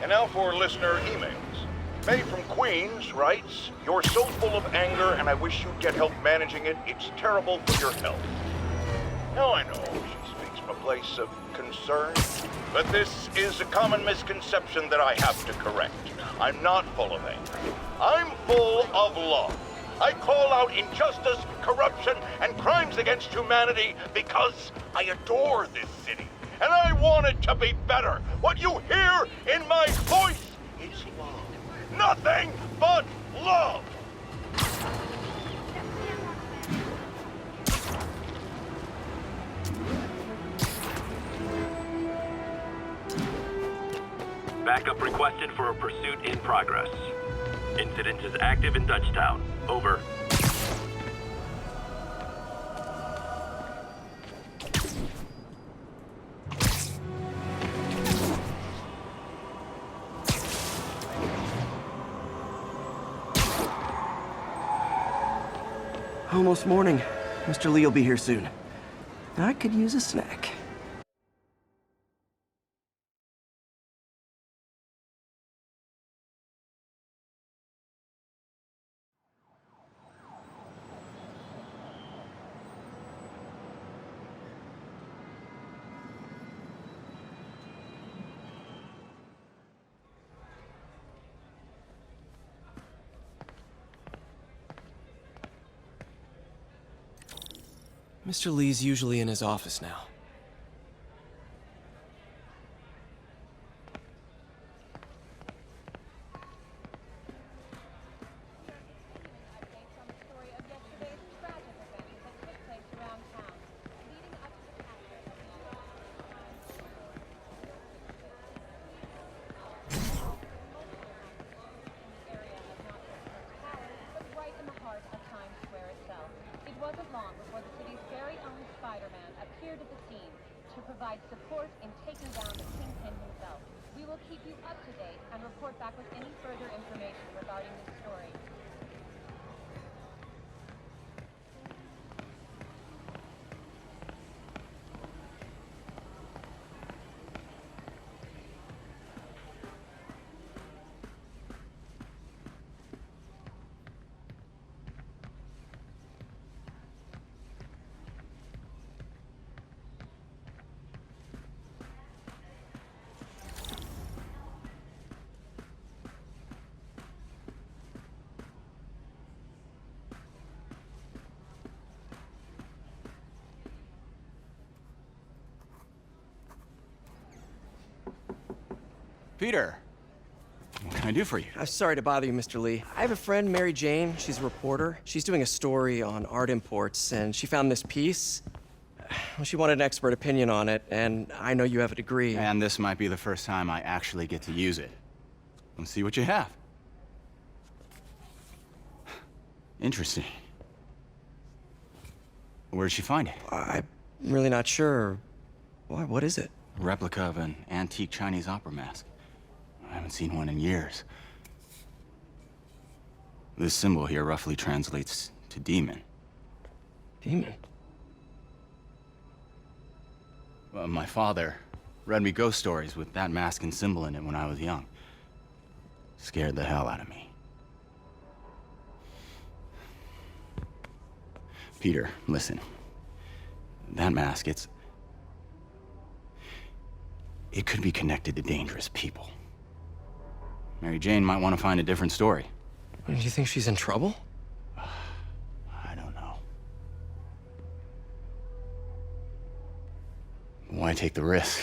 And now for listener emails. May from Queens writes, "You're so full of anger and I wish you'd get help managing it. It's terrible for your health." Now I know she speaks from a place of concern, but this is a common misconception that I have to correct. I'm not full of anger. I'm full of love. I call out injustice, corruption, and crimes against humanity because I adore this city. And I want it to be better. What you hear in my voice is love. Nothing but love. Backup requested for a pursuit in progress. Incident is active in Dutchtown. Over. Almost morning. Mr. Lee will be here soon. I could use a snack. Mr. Lee's usually in his office now. Support in taking down the Kingpin himself. We will keep you up to date and report back with any further information regarding this story. Peter, what can I do for you? I'm sorry to bother you, Mr. Lee. I have a friend, Mary Jane. She's a reporter. She's doing a story on art imports, and she found this piece. Well, she wanted an expert opinion on it, and I know you have a degree. And this might be the first time I actually get to use it. Let's see what you have. Interesting. Where did she find it? I'm really not sure. Why, what is it? A replica of an antique Chinese opera mask. I haven't seen one in years. This symbol here roughly translates to demon. Demon? Well, my father read me ghost stories with that mask and symbol in it when I was young. Scared the hell out of me. Peter, listen. That mask, it could be connected to dangerous people. Mary Jane might want to find a different story. Do you think she's in trouble? I don't know. Why take the risk?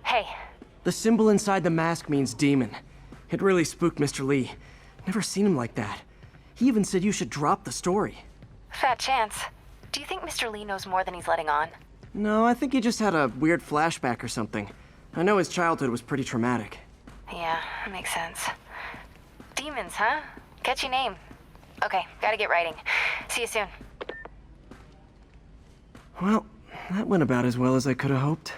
Hey. The symbol inside the mask means demon. It really spooked Mr. Lee. Never seen him like that. He even said you should drop the story. Fat chance. Do you think Mr. Lee knows more than he's letting on? No, I think he just had a weird flashback or something. I know his childhood was pretty traumatic. Yeah, that makes sense. Demons, huh? Catchy name. Okay, gotta get writing. See you soon. Well, that went about as well as I could have hoped.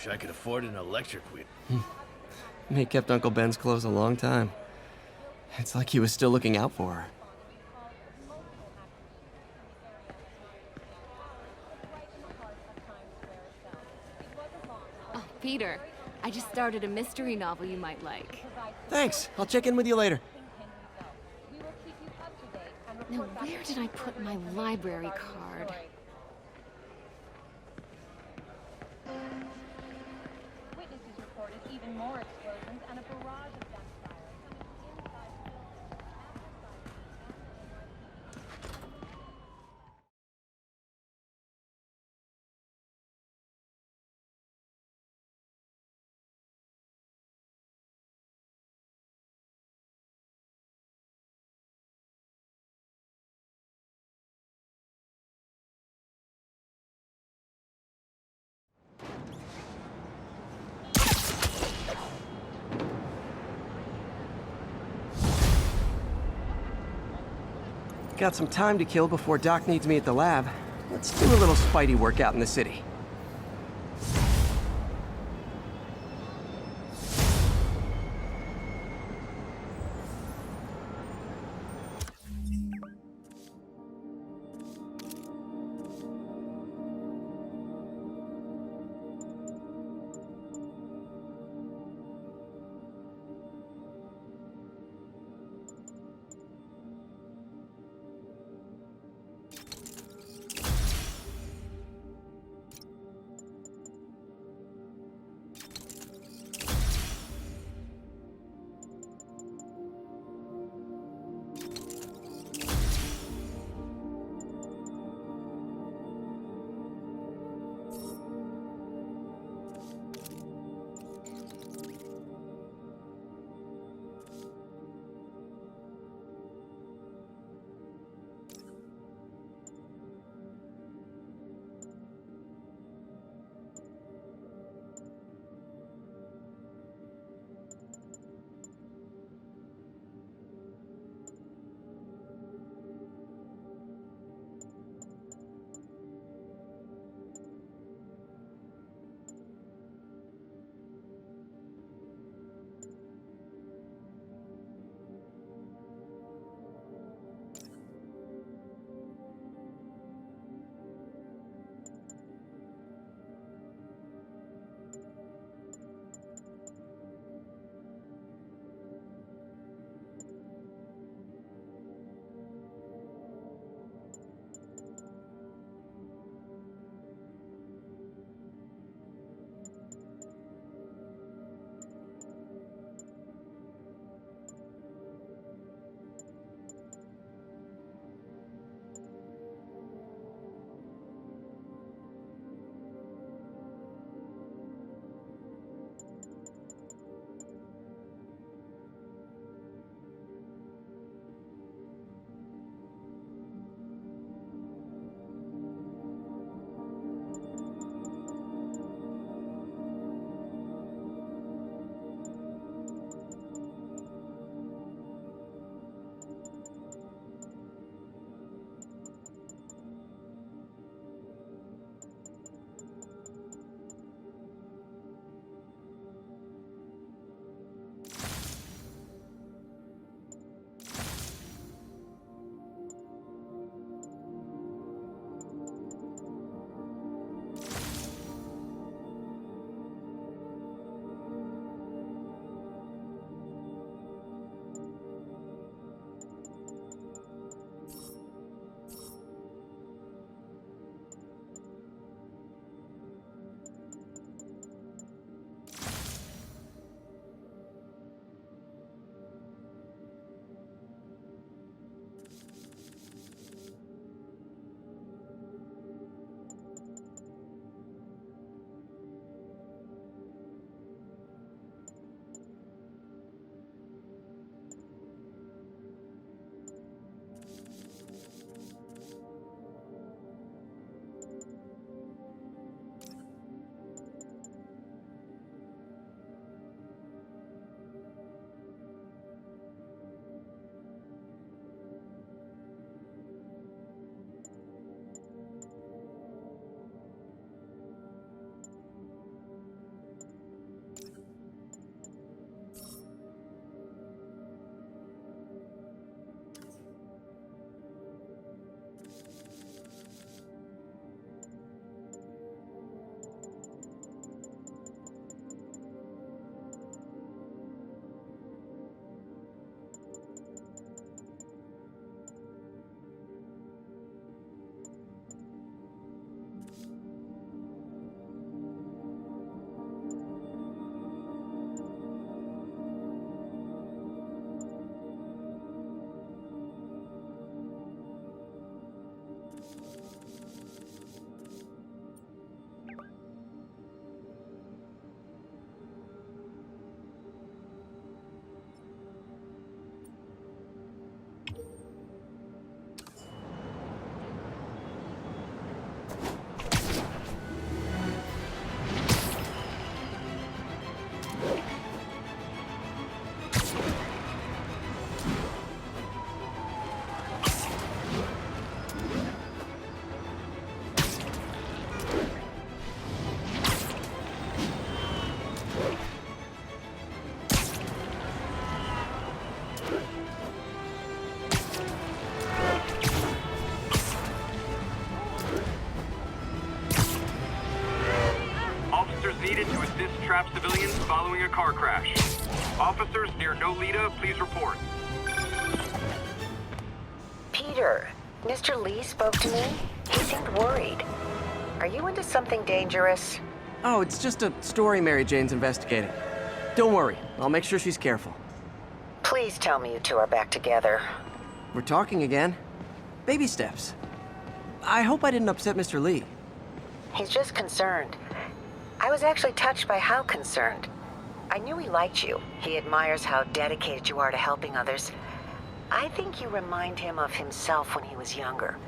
Wish I could afford an electric wheel. He kept Uncle Ben's clothes a long time. It's like he was still looking out for her. Oh, Peter, I just started a mystery novel you might like. Thanks. I'll check in with you later. Now, where did I put my library card? Witnesses reported even more explosions and a barrage of gunfire coming from inside the Got some time to kill before Doc needs me at the lab. Let's do a little Spidey workout in the city. trapped civilians following a car crash. Officers near Nolita, please report. Peter, Mr. Lee spoke to me. He seemed worried. Are you into something dangerous? Oh, it's just a story Mary Jane's investigating. Don't worry, I'll make sure she's careful. Please tell me you two are back together. We're talking again. Baby steps. I hope I didn't upset Mr. Lee. He's just concerned. I was actually touched by how concerned. I knew he liked you. He admires how dedicated you are to helping others. I think you remind him of himself when he was younger.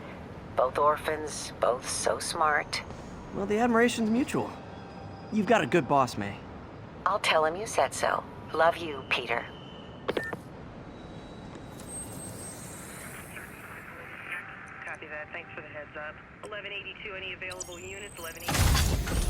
Both orphans, both so smart. Well, the admiration's mutual. You've got a good boss, May. I'll tell him you said so. Love you, Peter. Copy that. Thanks for the heads up. 1182, any available units? 1182.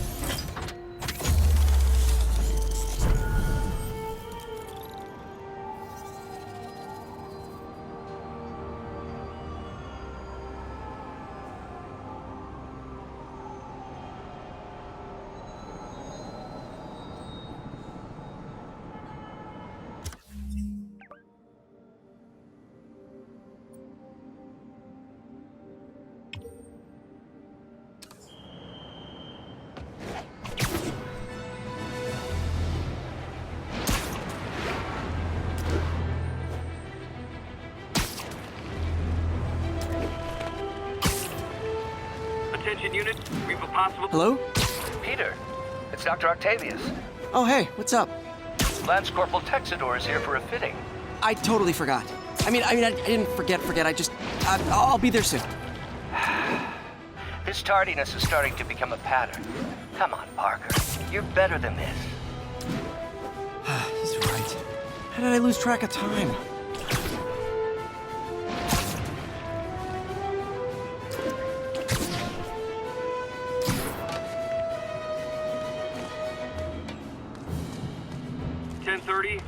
Attention unit, we've a possible... Hello? Peter, it's Dr. Octavius. Oh, hey, what's up? Lance Corporal Texador is here for a fitting. I totally forgot. I didn't forget. I'll be there soon. His tardiness is starting to become a pattern. Come on, Parker. You're better than this. He's right. How did I lose track of time?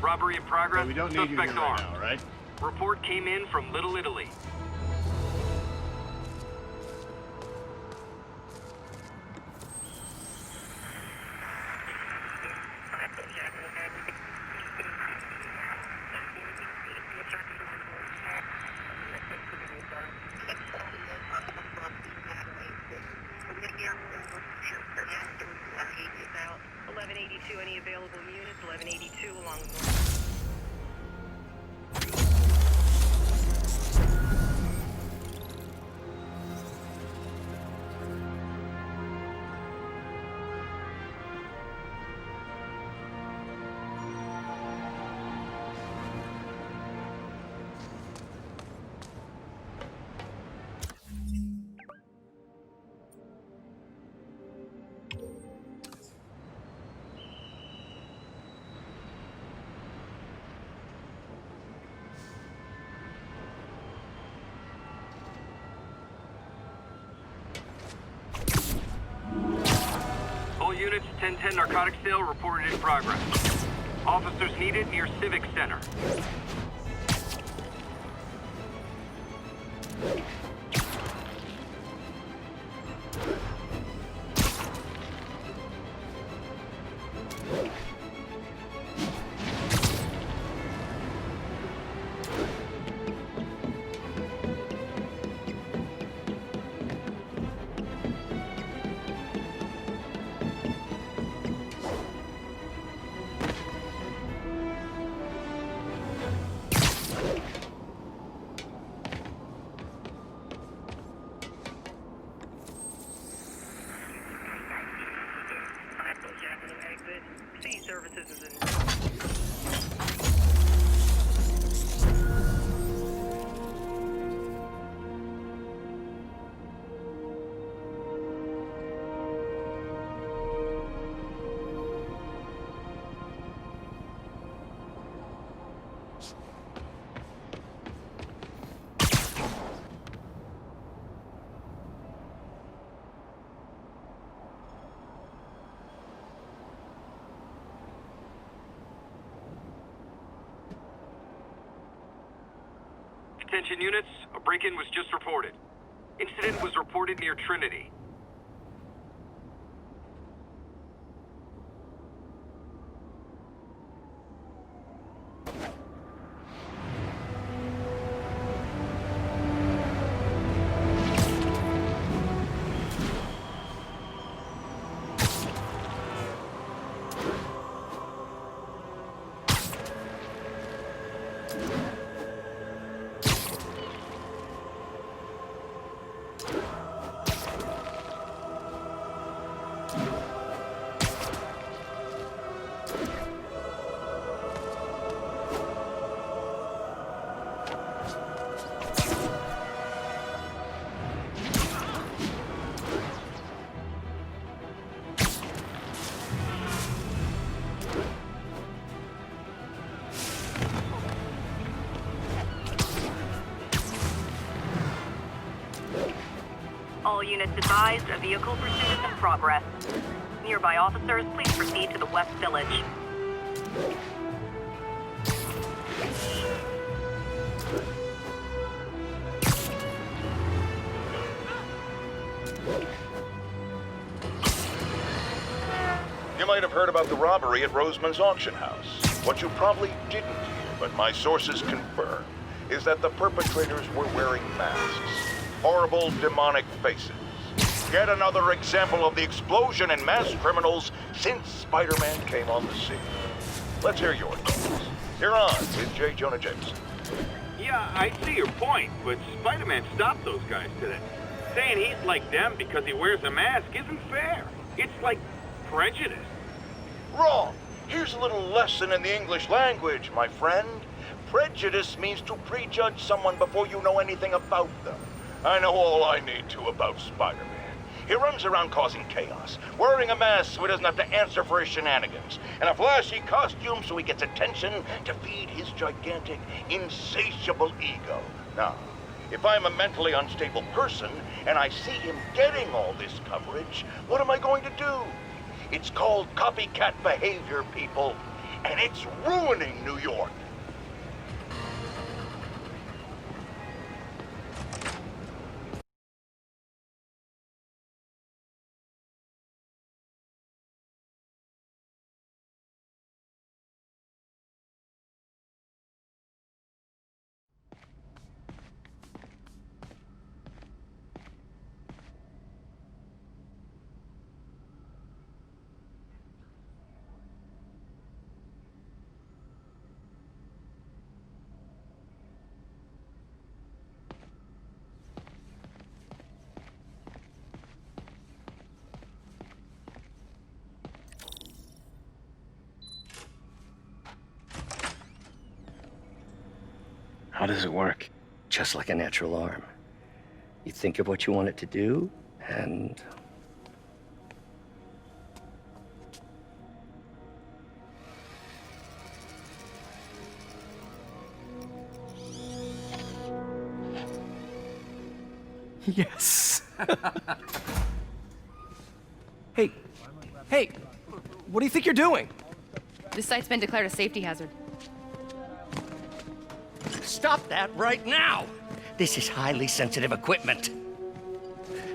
Robbery in progress. We don't need you here Suspects right armed. now, right? Report came in from Little Italy. Any available units? 1182 along the Units 1010 narcotic sale reported in progress. Officers needed near Civic Center. services is in. Attention units, a break-in was just reported. Incident was reported near Trinity. units advised, a vehicle pursuit is in progress. Nearby officers, please proceed to the West Village. You might have heard about the robbery at Roseman's auction house. What you probably didn't hear, but my sources confirm, is that the perpetrators were wearing masks. Horrible, demonic faces. Yet another example of the explosion in mass criminals since Spider-Man came on the scene. Let's hear your thoughts. You're on with J. Jonah Jameson. Yeah, I see your point, but Spider-Man stopped those guys today. Saying he's like them because he wears a mask isn't fair. It's like prejudice. Wrong. Here's a little lesson in the English language, my friend. Prejudice means to prejudge someone before you know anything about them. I know all I need to about Spider-Man. He runs around causing chaos, wearing a mask so he doesn't have to answer for his shenanigans, and a flashy costume so he gets attention to feed his gigantic, insatiable ego. Now, if I'm a mentally unstable person and I see him getting all this coverage, what am I going to do? It's called copycat behavior, people, and it's ruining New York. How does it work? Just like a natural arm. You think of what you want it to do, and... Yes. Hey, what do you think you're doing? This site's been declared a safety hazard. Stop that right now! This is highly sensitive equipment.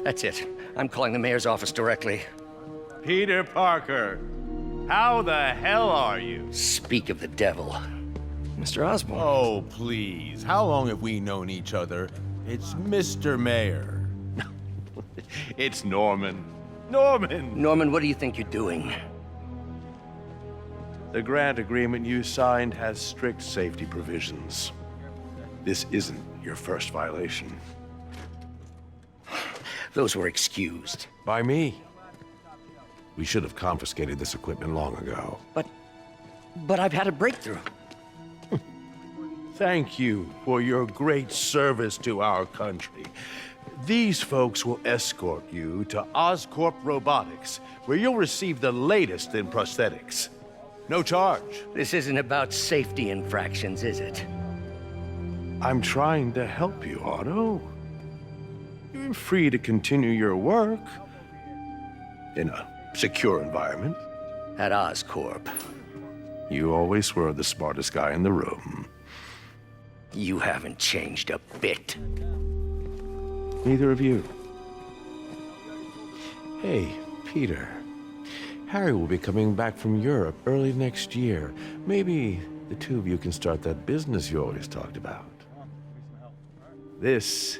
That's it. I'm calling the mayor's office directly. Peter Parker, how the hell are you? Speak of the devil. Mr. Osborn. Oh, please. How long have we known each other? It's Mr. Mayor. It's Norman. Norman, what do you think you're doing? The grant agreement you signed has strict safety provisions. This isn't your first violation. Those were excused. By me. We should have confiscated this equipment long ago. But I've had a breakthrough. Thank you for your great service to our country. These folks will escort you to Oscorp Robotics, where you'll receive the latest in prosthetics. No charge. This isn't about safety infractions, is it? I'm trying to help you, Otto. You're free to continue your work in a secure environment. At Oscorp. You always were the smartest guy in the room. You haven't changed a bit. Neither of you. Hey, Peter. Harry will be coming back from Europe early next year. Maybe the two of you can start that business you always talked about. This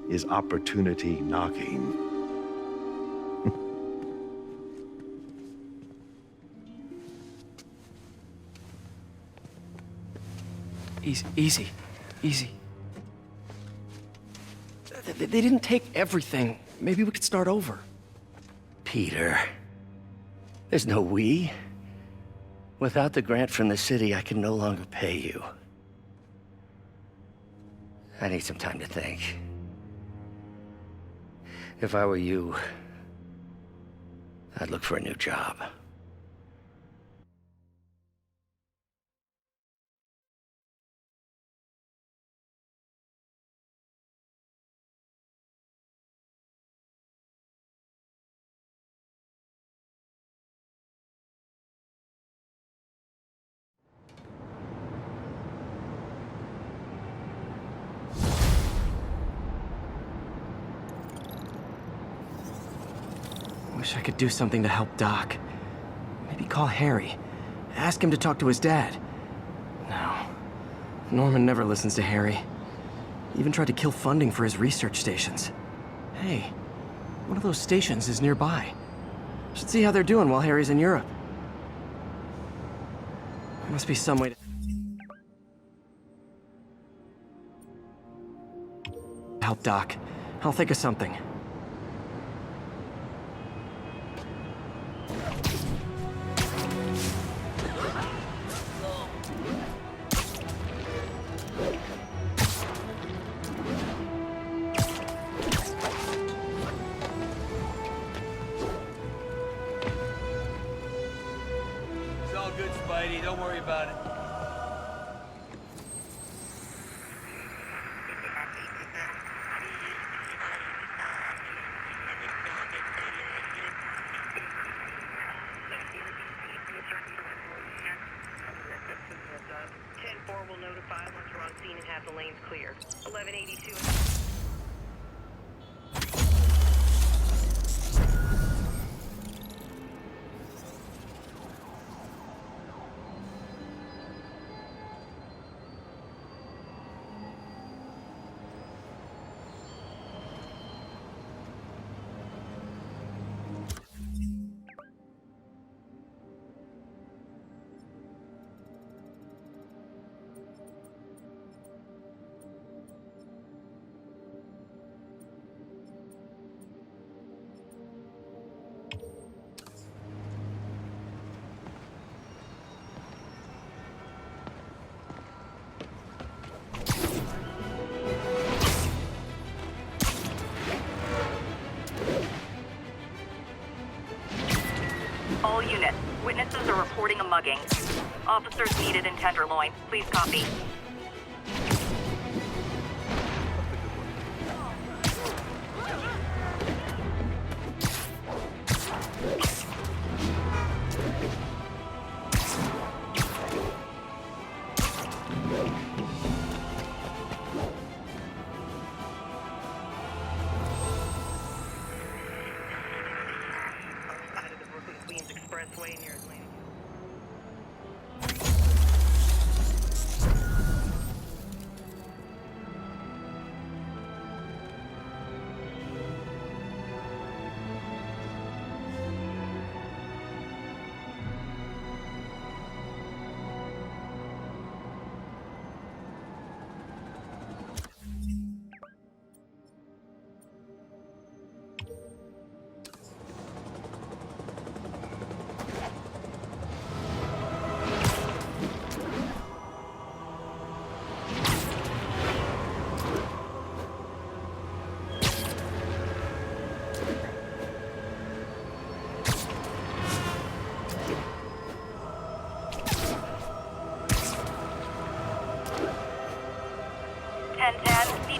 is opportunity knocking. Easy. They didn't take everything. Maybe we could start over. Peter, there's no we. Without the grant from the city, I can no longer pay you. I need some time to think. If I were you, I'd look for a new job. Wish I could do something to help Doc. Maybe call Harry. Ask him to talk to his dad. No. Norman never listens to Harry. He even tried to kill funding for his research stations. Hey, one of those stations is nearby. Should see how they're doing while Harry's in Europe. There must be some way to... help Doc. I'll think of something. It's all good, Spidey. Don't worry about it. Will notify once we're on scene and have the lanes cleared. 1182. All units, witnesses are reporting a mugging. Officers needed in Tenderloin. Please copy. Expressway near Atlantic.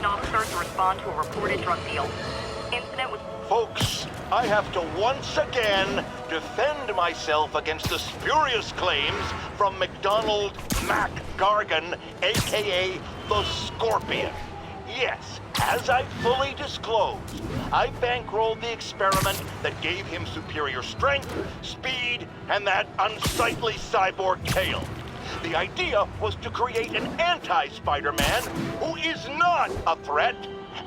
Officers to respond to a reported drug deal. Incident with... Folks, I have to once again defend myself against the spurious claims from McDonald Mac Gargan, aka the Scorpion. Yes, as I fully disclosed, I bankrolled the experiment that gave him superior strength, speed, and that unsightly cyborg tail. The idea was to create an anti-Spider-Man who is not a threat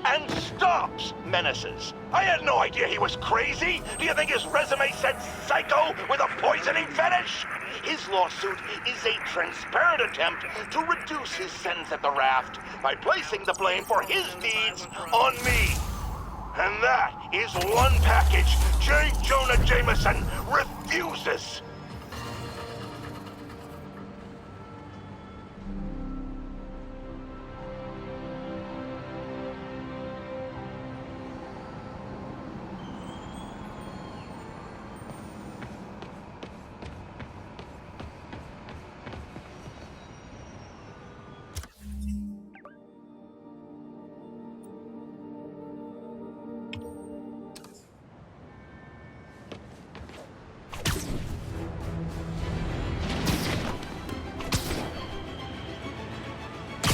and stops menaces. I had no idea he was crazy. Do you think his resume said psycho with a poisoning fetish? His lawsuit is a transparent attempt to reduce his sentence at the raft by placing the blame for his deeds on me. And that is one package J. Jonah Jameson refuses.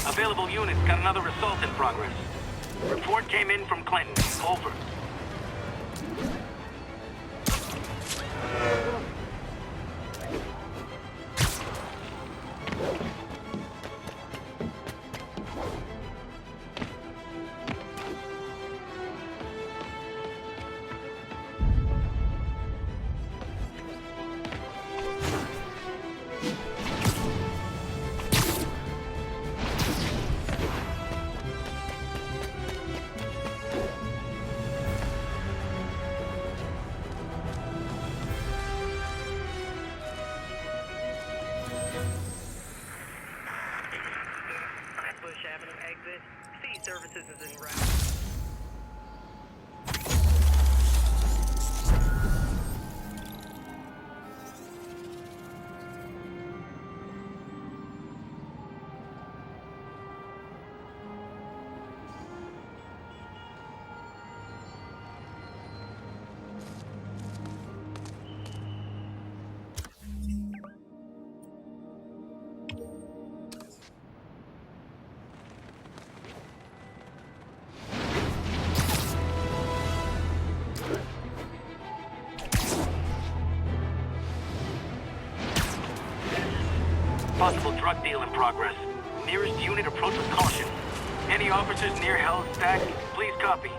Available units got another assault in progress. Report came in from Clinton. Over. Bush Avenue exit. City services is en route. Possible drug deal in progress. Nearest unit approach with caution. Any officers near Hell's Stack, please copy.